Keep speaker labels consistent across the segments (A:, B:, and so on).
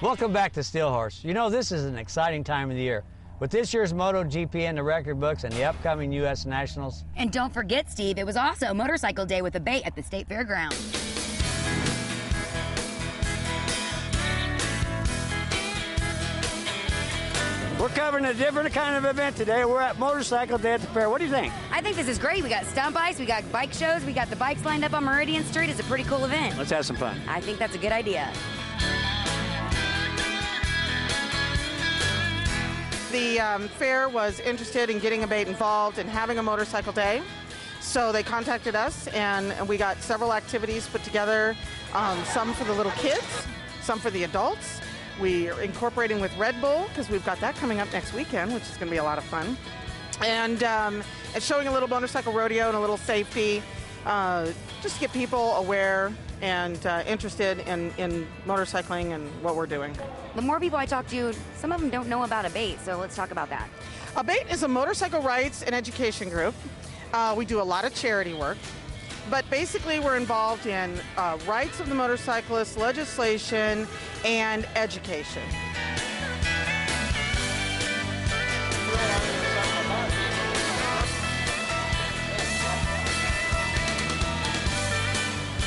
A: Welcome back to Steel Horse. You know, this is an exciting time of the year. With this year's MotoGP in the record books and the upcoming U.S. Nationals.
B: And don't forget, Steve, it was also Motorcycle Day with a bait at the State Fairgrounds.
A: We're covering a different kind of event today. We're at Motorcycle Day at the fair. What do you think?
B: I think this is great. We got stunt bikes, we got bike shows, we got the bikes lined up on Meridian Street. It's a pretty cool event.
A: Let's have some fun.
B: I think that's a good idea.
C: The fair was interested in getting a bait involved and having a motorcycle day. So they contacted us and we got several activities put together, some for the little kids, some for the adults. We are incorporating with Red Bull because we've got that coming up next weekend, which is going to be a lot of fun. And it's showing a little motorcycle rodeo and a little safety, just to get people aware and interested in motorcycling and what we're doing.
B: The more people I talk to, some of them don't know about a bait, so let's talk about that.
C: A bait is a motorcycle rights and education group. We do a lot of charity work. But basically, we're involved in rights of the motorcyclist, legislation, and education.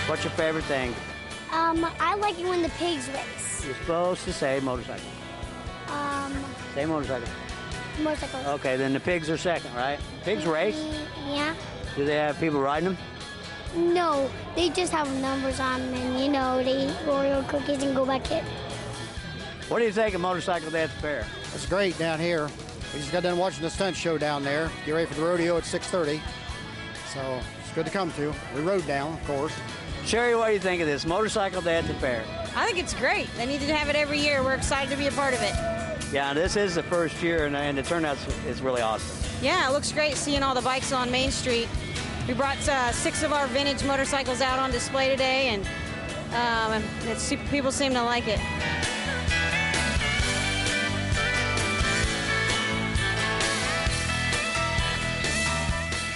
A: What's your favorite thing?
D: I like it when the pigs race.
A: You're supposed to say motorcycle. Say motorcycle.
D: Motorcycles.
A: Okay, then the pigs are second, right? Pigs race?
D: Yeah.
A: Do they have people riding them?
D: No, they just have numbers on them, and you know, they eat Oreo cookies and go back in.
A: What do you think of Motorcycle Day at the fair?
E: It's great down here. We just got done watching the stunt show down there. Get ready for the rodeo at 6:30. So it's good to come to. We rode down, of course.
A: Sherry, what do you think of this Motorcycle Day at the fair?
F: I think it's great. They need to have it every year. We're excited to be a part of it.
A: Yeah, this is the first year, and the turnout is really awesome.
F: Yeah, it looks great seeing all the bikes on Main Street. We brought 6 of our vintage motorcycles out on display today, and people seem to like it.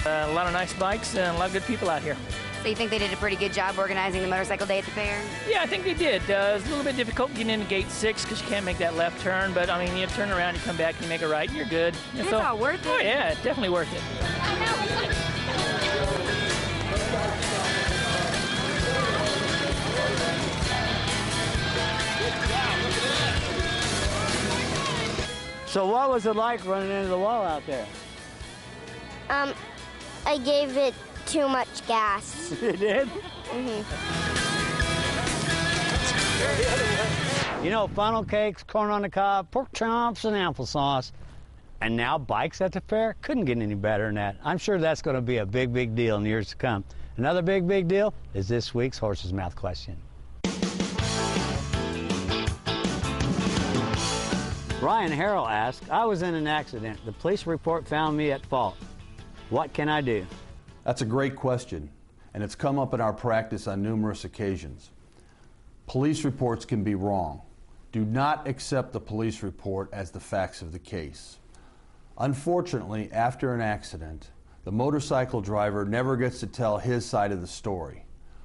G: A lot of nice bikes and a lot of good people out here.
B: So you think they did a pretty good job organizing the Motorcycle Day at the fair?
G: Yeah, I think they did. It was a little bit difficult getting into gate 6 because you can't make that left turn, but I mean, you turn around, you come back, you make a right, and you're good.
B: It's all worth it.
G: Oh yeah, definitely worth it.
A: So what was it like running into the wall out there?
D: I gave it too much gas.
A: You did?
D: Mm-hmm.
A: You know, funnel cakes, corn on the cob, pork chops, and applesauce. And now bikes at the fair? Couldn't get any better than that. I'm sure that's going to be a big, big deal in the years to come. Another big, big deal is this week's Horse's Mouth question. Ryan Harrell asked, I was in an accident. The police report found me at fault. What can I do?
H: That's a great question, and it's come up in our practice on numerous occasions. Police reports can be wrong. Do not accept the police report as the facts of the case. Unfortunately, after an accident, the motorcycle driver never gets to tell his side of the story.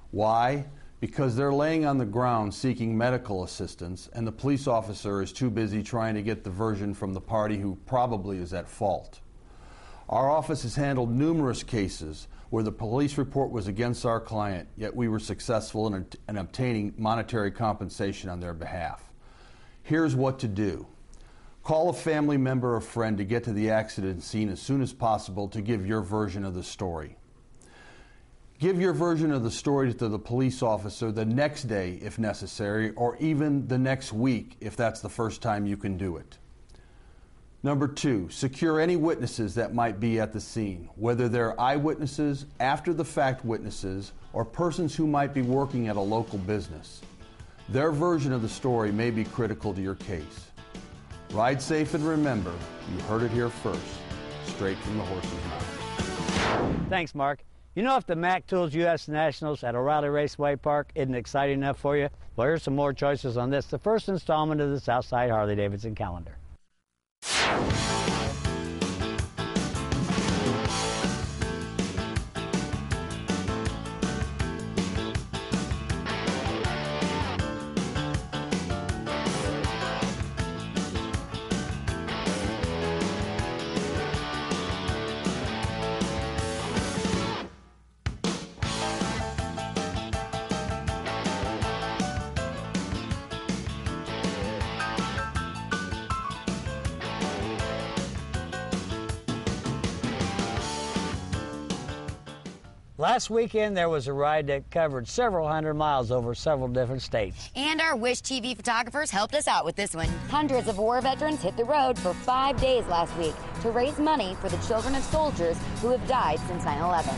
H: Why? Because they're laying on the ground seeking medical assistance, and the police officer is too busy trying to get the version from the party who probably is at fault. Our office has handled numerous cases where the police report was against our client, yet we were successful in obtaining monetary compensation on their behalf. Here's what to do. Call a family member or friend to get to the accident scene as soon as possible to give your version of the story. Give your version of the story to the police officer the next day if necessary, or even the next week if that's the first time you can do it. Number 2, secure any witnesses that might be at the scene, whether they're eyewitnesses, after-the-fact witnesses, or persons who might be working at a local business. Their version of the story may be critical to your case. Ride safe and remember, you heard it here first, straight from the horse's mouth.
A: Thanks, Mark. You know, if the Mac Tools U.S. Nationals at O'Reilly Raceway Park isn't exciting enough for you, well, here's some more choices on this, the first installment of the Southside Harley-Davidson calendar. Last weekend, there was a ride that covered several hundred miles over several different states.
B: And our Wish TV photographers helped us out with this one. Hundreds of war veterans hit the road for 5 days last week to raise money for the children of soldiers who have died since 9/11.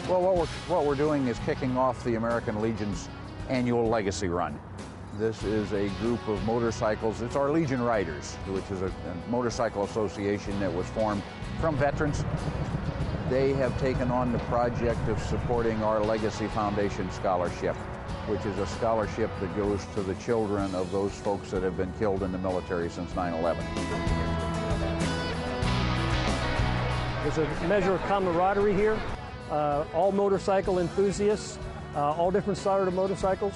I: Well, what we're doing is kicking off the American Legion's annual Legacy Run. This is a group of motorcycles. It's our Legion Riders, which is a motorcycle association that was formed from veterans. They have taken on the project of supporting our Legacy Foundation Scholarship, which is a scholarship that goes to the children of those folks that have been killed in the military since 9/11.
J: There's a measure of camaraderie here. All motorcycle enthusiasts, all different sort of motorcycles,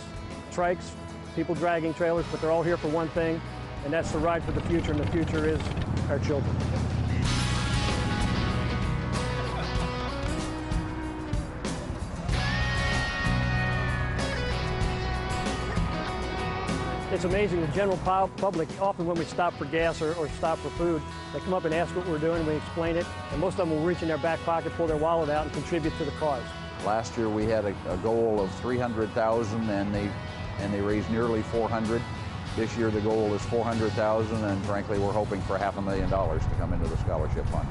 J: trikes, people dragging trailers, but they're all here for one thing, and that's to ride for the future, and the future is our children. It's amazing, the general public, often when we stop for gas or stop for food, they come up and ask what we're doing, and we explain it, and most of them will reach in their back pocket, pull their wallet out, and contribute to the cause.
I: Last year we had a goal of $300,000, and they raised nearly $400,000. This year the goal is $400,000, and frankly we're hoping for $500,000 to come into the scholarship fund.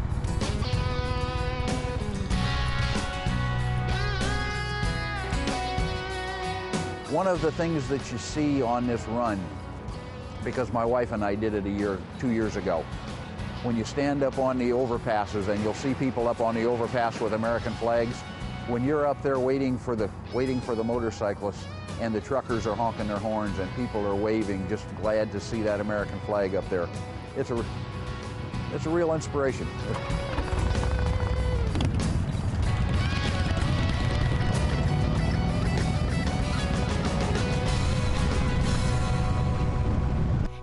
I: One of the things that you see on this run, because my wife and I did it 2 years ago, when you stand up on the overpasses and you'll see people up on the overpass with American flags, when you're up there waiting for the motorcyclists and the truckers are honking their horns and people are waving, just glad to see that American flag up there, it's a real inspiration.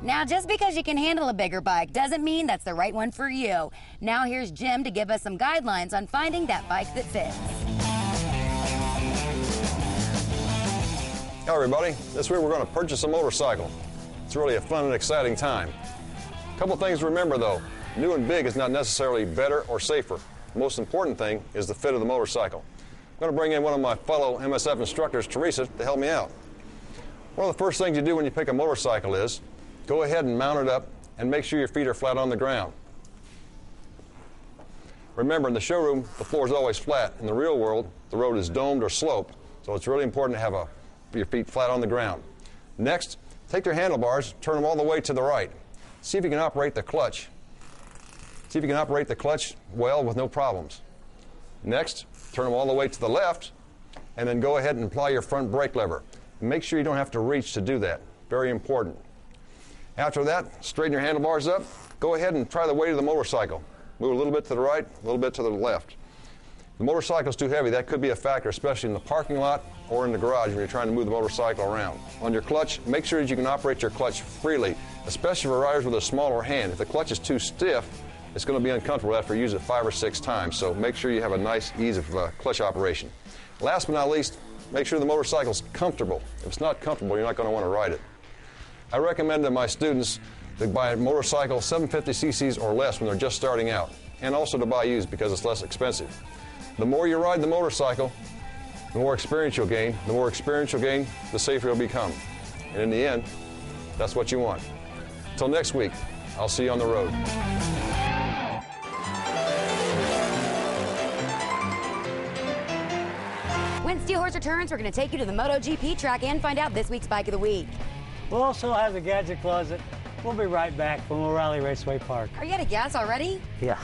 B: Now, just because you can handle a bigger bike doesn't mean that's the right one for you. Now here's Jim to give us some guidelines on finding that bike that fits.
K: Hello everybody, this week we're going to purchase a motorcycle. It's really a fun and exciting time. A couple things to remember though, new and big is not necessarily better or safer. The most important thing is the fit of the motorcycle. I'm going to bring in one of my fellow MSF instructors, Teresa, to help me out. One of the first things you do when you pick a motorcycle is go ahead and mount it up and make sure your feet are flat on the ground. Remember, in the showroom, the floor is always flat. In the real world, the road is domed or sloped, so it's really important to have your feet flat on the ground. Next, take your handlebars, turn them all the way to the right. See if you can operate the clutch. See if you can operate the clutch well with no problems. Next, turn them all the way to the left, and then go ahead and apply your front brake lever. Make sure you don't have to reach to do that. Very important. After that, straighten your handlebars up. Go ahead and try the weight of the motorcycle. Move a little bit to the right, a little bit to the left. If the motorcycle is too heavy, that could be a factor, especially in the parking lot or in the garage when you're trying to move the motorcycle around. On your clutch, make sure that you can operate your clutch freely, especially for riders with a smaller hand. If the clutch is too stiff, it's going to be uncomfortable after you use it 5 or 6 times, so make sure you have a nice ease of clutch operation. Last but not least, make sure the motorcycle's comfortable. If it's not comfortable, you're not going to want to ride it. I recommend to my students to buy a motorcycle 750 cc's or less when they're just starting out, and also to buy used because it's less expensive. The more you ride the motorcycle, the more experience you'll gain. The more experience you'll gain, the safer you'll become. And in the end, that's what you want. Until next week, I'll see you on the road.
B: When Steel Horse returns, we're going to take you to the MotoGP track and find out this week's Bike of the Week.
A: We'll also have the gadget closet. We'll be right back from O'Reilly Raceway Park.
B: Are you out of gas already?
A: Yeah.